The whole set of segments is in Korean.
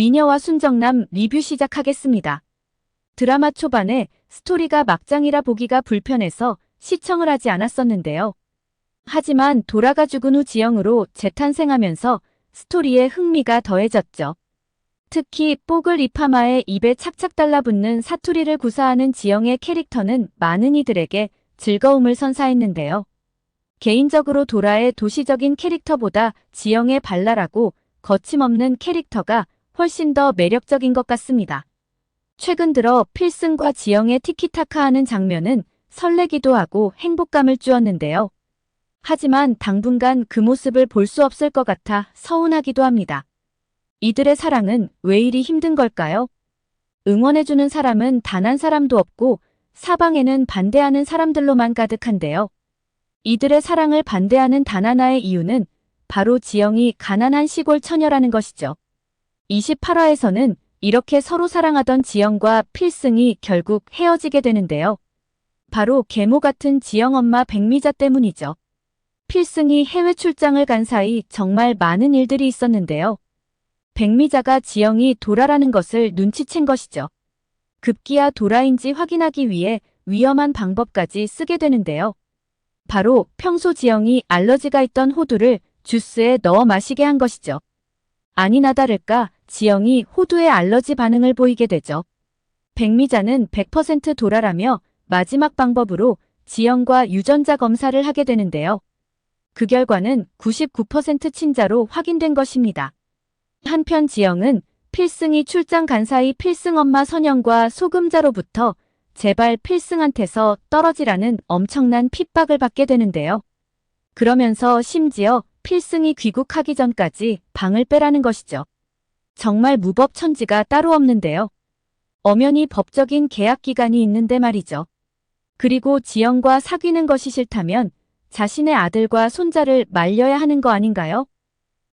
미녀와 순정남 리뷰 시작하겠습니다. 드라마 초반에 스토리가 막장이라 보기가 불편해서 시청을 하지 않았었는데요. 하지만 도라가 죽은 후 지영으로 재탄생하면서 스토리에 흥미가 더해졌죠. 특히 뽀글 이파마의 입에 착착 달라붙는 사투리를 구사하는 지영의 캐릭터는 많은 이들에게 즐거움을 선사했는데요. 개인적으로 도라의 도시적인 캐릭터보다 지영의 발랄하고 거침없는 캐릭터가 훨씬 더 매력적인 것 같습니다. 최근 들어 필승과 지영의 티키타카하는 장면은 설레기도 하고 행복감을 주었는데요. 하지만 당분간 그 모습을 볼 수 없을 것 같아 서운하기도 합니다. 이들의 사랑은 왜 이리 힘든 걸까요? 응원해주는 사람은 단 한 사람도 없고 사방에는 반대하는 사람들로만 가득한데요. 이들의 사랑을 반대하는 단 하나의 이유는 바로 지영이 가난한 시골 처녀라는 것이죠. 28화에서는 이렇게 서로 사랑하던 지영과 필승이 결국 헤어지게 되는데요. 바로 계모 같은 지영 엄마 백미자 때문이죠. 필승이 해외 출장을 간 사이 정말 많은 일들이 있었는데요. 백미자가 지영이 도라라는 것을 눈치챈 것이죠. 급기야 도라인지 확인하기 위해 위험한 방법까지 쓰게 되는데요. 바로 평소 지영이 알러지가 있던 호두를 주스에 넣어 마시게 한 것이죠. 아니나 다를까 지영이 호두에 알러지 반응을 보이게 되죠. 백미자는 100% 도라라며 마지막 방법으로 지영과 유전자 검사를 하게 되는데요. 그 결과는 99% 친자로 확인된 것입니다. 한편 지영은 필승이 출장 간 사이 필승 엄마 선영과 소금자로부터 제발 필승한테서 떨어지라는 엄청난 핍박을 받게 되는데요. 그러면서 심지어 필승이 귀국하기 전까지 방을 빼라는 것이죠. 정말 무법천지가 따로 없는데요. 엄연히 법적인 계약 기간이 있는데 말이죠. 그리고 지영과 사귀는 것이 싫다면 자신의 아들과 손자를 말려야 하는 거 아닌가요?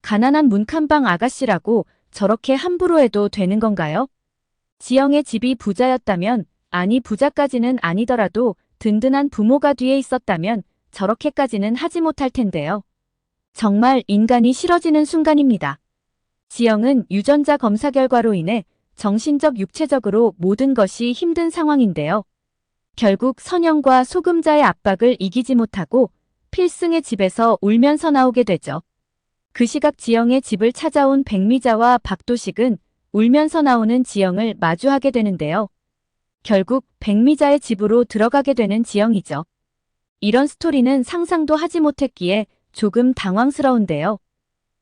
가난한 문칸방 아가씨라고 저렇게 함부로 해도 되는 건가요? 지영의 집이 부자였다면, 아니 부자까지는 아니더라도 든든한 부모가 뒤에 있었다면 저렇게까지는 하지 못할 텐데요. 정말 인간이 싫어지는 순간입니다. 지영은 유전자 검사 결과로 인해 정신적 육체적으로 모든 것이 힘든 상황인데요. 결국 선영과 소금자의 압박을 이기지 못하고 필승의 집에서 울면서 나오게 되죠. 그 시각 지영의 집을 찾아온 백미자와 박도식은 울면서 나오는 지영을 마주하게 되는데요. 결국 백미자의 집으로 들어가게 되는 지영이죠. 이런 스토리는 상상도 하지 못했기에 조금 당황스러운데요.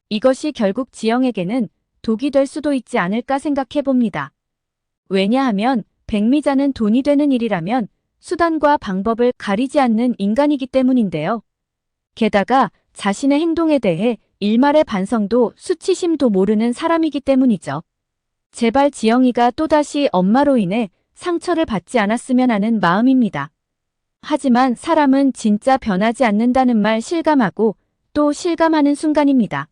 이것이 결국 지영에게는 독이 될 수도 있지 않을까 생각해봅니다. 왜냐하면 백미자는 돈이 되는 일이라면 수단과 방법을 가리지 않는 인간이기 때문인데요. 게다가 자신의 행동에 대해 일말의 반성도 수치심도 모르는 사람이기 때문이죠. 제발 지영이가 또다시 엄마로 인해 상처를 받지 않았으면 하는 마음입니다. 하지만 사람은 진짜 변하지 않는다는 말 실감하고 또 실감하는 순간입니다.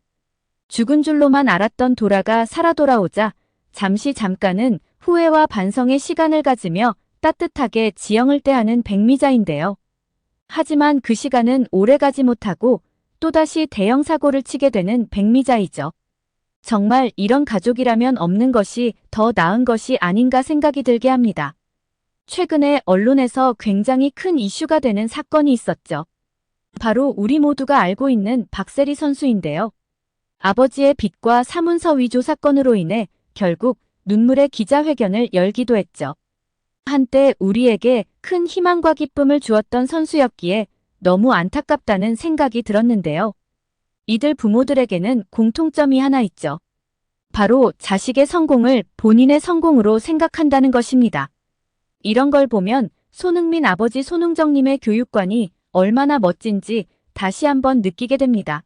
죽은 줄로만 알았던 도라가 살아 돌아오자 잠깐은 후회와 반성의 시간을 가지며 따뜻하게 지영을 대하는 백미자인데요. 하지만 그 시간은 오래가지 못하고 또다시 대형 사고를 치게 되는 백미자이죠. 정말 이런 가족이라면 없는 것이 더 나은 것이 아닌가 생각이 들게 합니다. 최근에 언론에서 굉장히 큰 이슈가 되는 사건이 있었죠. 바로 우리 모두가 알고 있는 박세리 선수인데요. 아버지의 빚과 사문서 위조 사건으로 인해 결국 눈물의 기자회견을 열기도 했죠. 한때 우리에게 큰 희망과 기쁨을 주었던 선수였기에 너무 안타깝다는 생각이 들었는데요. 이들 부모들에게는 공통점이 하나 있죠. 바로 자식의 성공을 본인의 성공으로 생각한다는 것입니다. 이런 걸 보면 손흥민 아버지 손흥정님의 교육관이 얼마나 멋진지 다시 한번 느끼게 됩니다.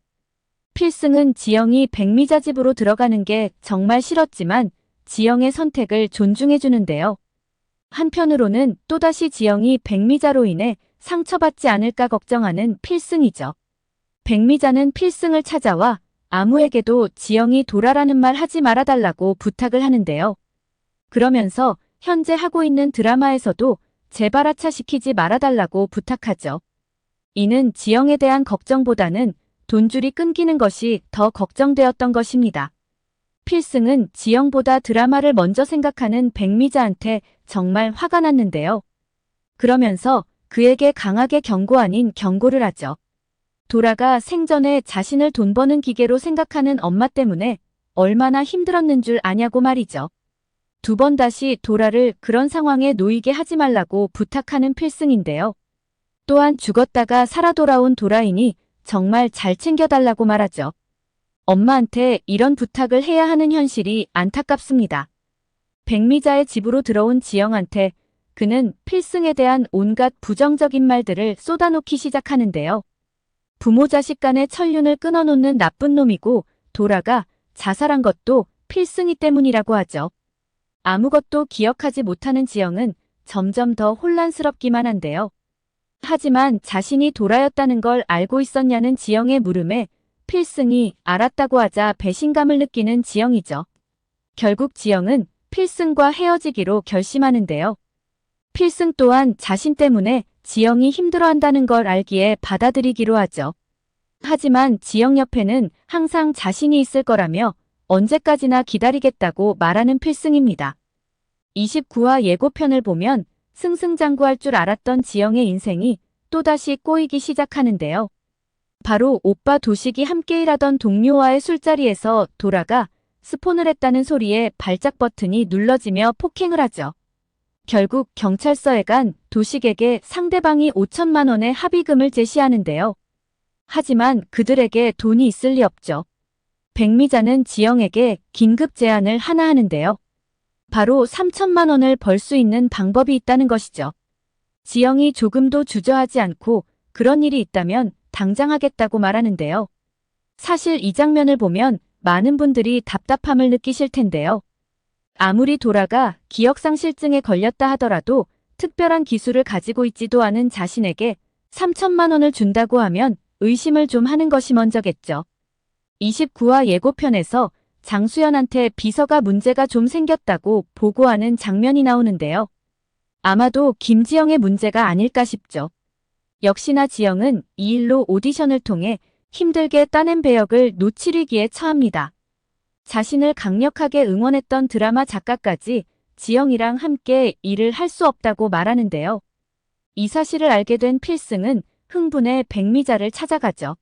필승은 지영이 백미자 집으로 들어가는 게 정말 싫었지만 지영의 선택을 존중해주는데요. 한편으로는 또다시 지영이 백미자로 인해 상처받지 않을까 걱정하는 필승이죠. 백미자는 필승을 찾아와 아무에게도 지영이 도라라는 말 하지 말아달라고 부탁을 하는데요. 그러면서 현재 하고 있는 드라마에서도 제발 하차시키지 말아달라고 부탁하죠. 이는 지영에 대한 걱정보다는 돈줄이 끊기는 것이 더 걱정되었던 것입니다. 필승은 지영보다 드라마를 먼저 생각하는 백미자한테 정말 화가 났는데요. 그러면서 그에게 강하게 경고 아닌 경고를 하죠. 도라가 생전에 자신을 돈 버는 기계로 생각하는 엄마 때문에 얼마나 힘들었는 줄 아냐고 말이죠. 두 번 다시 도라를 그런 상황에 놓이게 하지 말라고 부탁하는 필승인데요. 또한 죽었다가 살아 돌아온 도라이니 정말 잘 챙겨달라고 말하죠. 엄마한테 이런 부탁을 해야 하는 현실이 안타깝습니다. 백미자의 집으로 들어온 지영한테 그는 필승에 대한 온갖 부정적인 말들을 쏟아놓기 시작하는데요. 부모 자식 간의 천륜을 끊어놓는 나쁜 놈이고 도라가 자살한 것도 필승이 때문이라고 하죠. 아무것도 기억하지 못하는 지영은 점점 더 혼란스럽기만 한데요. 하지만 자신이 도라였다는 걸 알고 있었냐는 지영의 물음에 필승이 알았다고 하자 배신감을 느끼는 지영이죠. 결국 지영은 필승과 헤어지기로 결심하는데요. 필승 또한 자신 때문에 지영이 힘들어한다는 걸 알기에 받아들이기로 하죠. 하지만 지영 옆에는 항상 자신이 있을 거라며 언제까지나 기다리겠다고 말하는 필승입니다. 29화 예고편을 보면 승승장구할 줄 알았던 지영의 인생이 또다시 꼬이기 시작하는데요. 바로 오빠 도식이 함께 일하던 동료와의 술자리에서 도라가 스폰을 했다는 소리에 발작 버튼이 눌러지며 폭행을 하죠. 결국 경찰서에 간 도식에게 상대방이 5천만 원의 합의금을 제시하는데요. 하지만 그들에게 돈이 있을 리 없죠. 백미자는 지영에게 긴급 제안을 하나 하는데요. 바로 3천만 원을 벌 수 있는 방법이 있다는 것이죠. 지영이 조금도 주저하지 않고 그런 일이 있다면 당장 하겠다고 말하는데요. 사실 이 장면을 보면 많은 분들이 답답함을 느끼실 텐데요. 아무리 도라가 기억상실증에 걸렸다 하더라도 특별한 기술을 가지고 있지도 않은 자신에게 3천만 원을 준다고 하면 의심을 좀 하는 것이 먼저겠죠. 29화 예고편에서 장수연한테 비서가 문제가 좀 생겼다고 보고하는 장면이 나오는데요. 아마도 김지영의 문제가 아닐까 싶죠. 역시나 지영은 이 일로 오디션을 통해 힘들게 따낸 배역을 놓칠 위기에 처합니다. 자신을 강력하게 응원했던 드라마 작가까지 지영이랑 함께 일을 할 수 없다고 말하는데요. 이 사실을 알게 된 필승은 흥분해 백미자를 찾아가죠.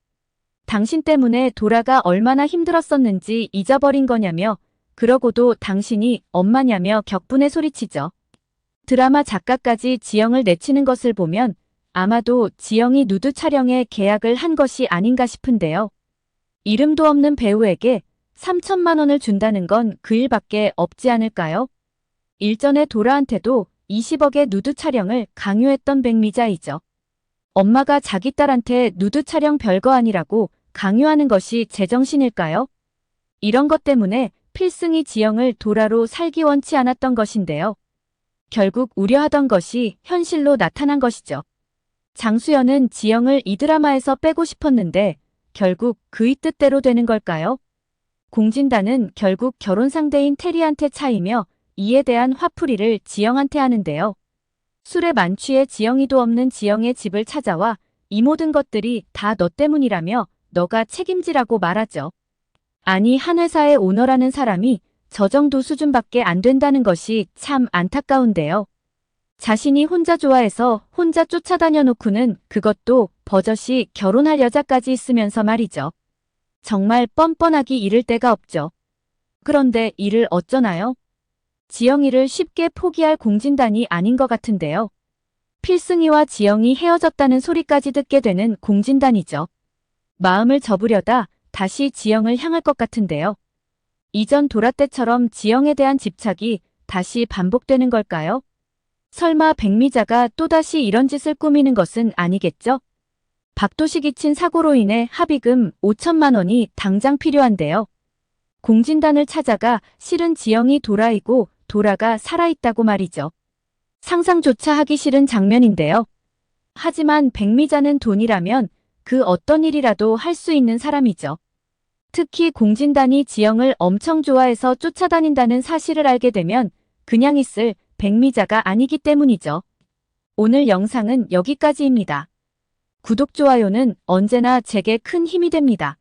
당신 때문에 도라가 얼마나 힘들었었는지 잊어버린 거냐며 그러고도 당신이 엄마냐며 격분해 소리치죠. 드라마 작가까지 지영을 내치는 것을 보면 아마도 지영이 누드 촬영에 계약을 한 것이 아닌가 싶은데요. 이름도 없는 배우에게 3천만 원을 준다는 건 그 일밖에 없지 않을까요? 일전에 도라한테도 20억의 누드 촬영을 강요했던 백미자이죠. 엄마가 자기 딸한테 누드 촬영 별거 아니라고 강요하는 것이 제정신일까요? 이런 것 때문에 필승이 지영을 도라로 살기 원치 않았던 것인데요. 결국 우려하던 것이 현실로 나타난 것이죠. 장수연은 지영을 이 드라마에서 빼고 싶었는데 결국 그의 뜻대로 되는 걸까요? 공진단은 결국 결혼 상대인 테리한테 차이며 이에 대한 화풀이를 지영한테 하는데요. 술에 만취해 지영이도 없는 지영의 집을 찾아와 이 모든 것들이 다 너 때문이라며 너가 책임지라고 말하죠. 아니 한 회사의 오너라는 사람이 저 정도 수준밖에 안 된다는 것이 참 안타까운데요. 자신이 혼자 좋아해서 혼자 쫓아다녀 놓고는 그것도 버젓이 결혼할 여자까지 있으면서 말이죠. 정말 뻔뻔하기 이를 데가 없죠. 그런데 이를 어쩌나요? 지영이를 쉽게 포기할 공진단이 아닌 것 같은데요. 필승이와 지영이 헤어졌다는 소리까지 듣게 되는 공진단이죠. 마음을 접으려다 다시 지영을 향할 것 같은데요. 이전 도라 때처럼 지영에 대한 집착이 다시 반복되는 걸까요? 설마 백미자가 또다시 이런 짓을 꾸미는 것은 아니겠죠? 박도식이 친 사고로 인해 합의금 5천만 원이 당장 필요한데요. 공진단을 찾아가 실은 지영이 도라이고 도라가 살아있다고 말이죠. 상상조차 하기 싫은 장면인데요. 하지만 백미자는 돈이라면 그 어떤 일이라도 할 수 있는 사람이죠. 특히 공진단이 지영을 엄청 좋아해서 쫓아다닌다는 사실을 알게 되면 그냥 있을 백미자가 아니기 때문이죠. 오늘 영상은 여기까지입니다. 구독, 좋아요는 언제나 제게 큰 힘이 됩니다.